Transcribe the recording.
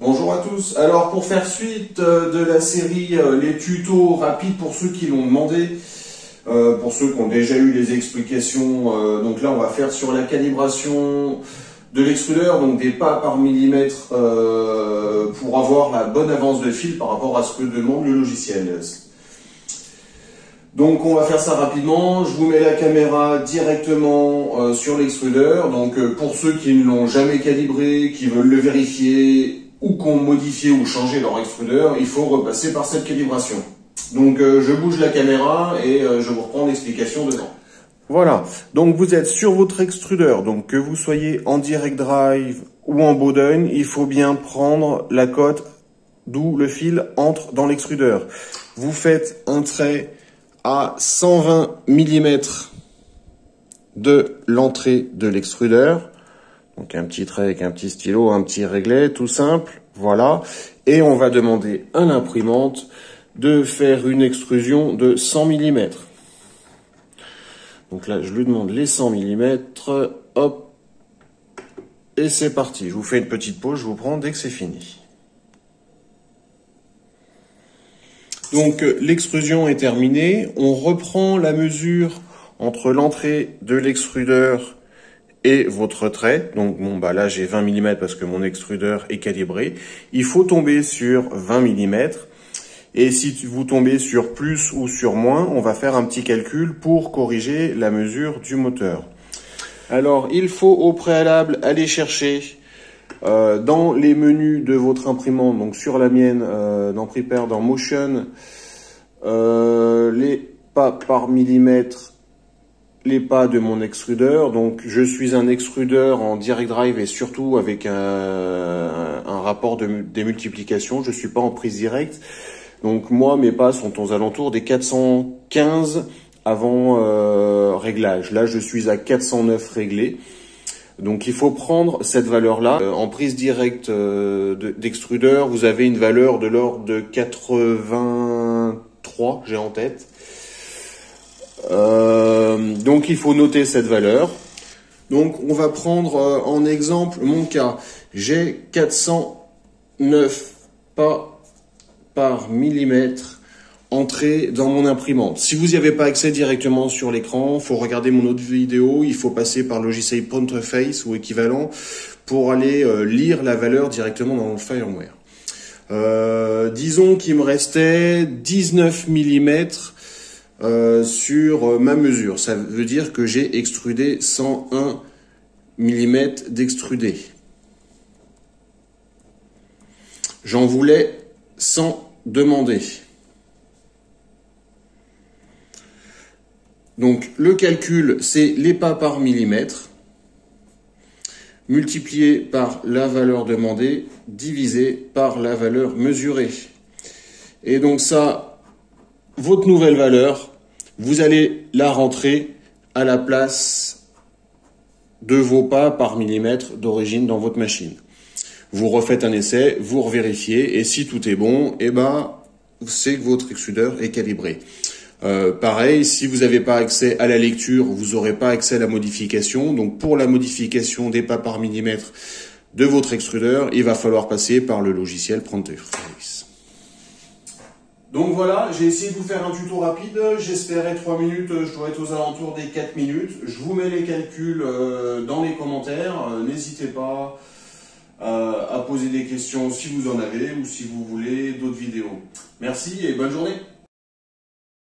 Bonjour à tous. Alors pour faire suite de la série les tutos rapides pour ceux qui l'ont demandé, pour ceux qui ont déjà eu les explications, donc là on va faire sur la calibration de l'extrudeur, donc des pas par millimètre pour avoir la bonne avance de fil par rapport à ce que demande le logiciel. Donc on va faire ça rapidement, je vous mets la caméra directement sur l'extrudeur, donc pour ceux qui ne l'ont jamais calibré, qui veulent le vérifier ou qui ont modifié ou changé leur extrudeur, il faut repasser par cette calibration. Donc je bouge la caméra et je vous reprends l'explication dedans. Voilà, donc vous êtes sur votre extrudeur, donc que vous soyez en direct drive ou en Bowden, il faut bien prendre la cote d'où le fil entre dans l'extrudeur. Vous faites un trait à 120 mm de l'entrée de l'extrudeur. Donc un petit trait avec un petit stylo, un petit réglet, tout simple, voilà. Et on va demander à l'imprimante de faire une extrusion de 100 mm. Donc là, je lui demande les 100 mm, hop, et c'est parti. Je vous fais une petite pause, je vous prends dès que c'est fini. Donc l'extrusion est terminée, on reprend la mesure entre l'entrée de l'extrudeur et votre trait. Donc bon bah là j'ai 20 mm parce que mon extrudeur est calibré. Il faut tomber sur 20 mm et si vous tombez sur plus ou sur moins, on va faire un petit calcul pour corriger la mesure du moteur. Alors il faut au préalable aller chercher dans les menus de votre imprimante, donc sur la mienne, dans Prepare, dans Motion, les pas par millimètre, les pas de mon extrudeur. Donc je suis un extrudeur en direct drive et surtout avec un rapport de démultiplication, je suis pas en prise directe. Donc moi mes pas sont aux alentours des 415 avant réglage. Là je suis à 409 réglé. Donc il faut prendre cette valeur-là. En prise directe d'extrudeur, vous avez une valeur de l'ordre de 83, j'ai en tête. Donc il faut noter cette valeur. Donc on va prendre en exemple mon cas. J'ai 409 pas par millimètre entrer dans mon imprimante. Si vous n'y avez pas accès directement sur l'écran, il faut regarder mon autre vidéo, il faut passer par le logiciel Printerface ou équivalent pour aller lire la valeur directement dans le firmware. Disons qu'il me restait 19 mm sur ma mesure. Ça veut dire que j'ai extrudé 101 mm d'extrudé. J'en voulais 100 demander. Donc le calcul, c'est les pas par millimètre, multiplié par la valeur demandée, divisé par la valeur mesurée. Et donc ça, votre nouvelle valeur, vous allez la rentrer à la place de vos pas par millimètre d'origine dans votre machine. Vous refaites un essai, vous revérifiez, et si tout est bon, eh ben, c'est que votre extrudeur est calibré. Pareil, si vous n'avez pas accès à la lecture, vous n'aurez pas accès à la modification. Donc pour la modification des pas par millimètre de votre extrudeur, il va falloir passer par le logiciel Printerface. Donc voilà, j'ai essayé de vous faire un tuto rapide. J'espérais 3 minutes, je dois être aux alentours des 4 minutes. Je vous mets les calculs dans les commentaires. N'hésitez pas à poser des questions si vous en avez ou si vous voulez d'autres vidéos. Merci et bonne journée.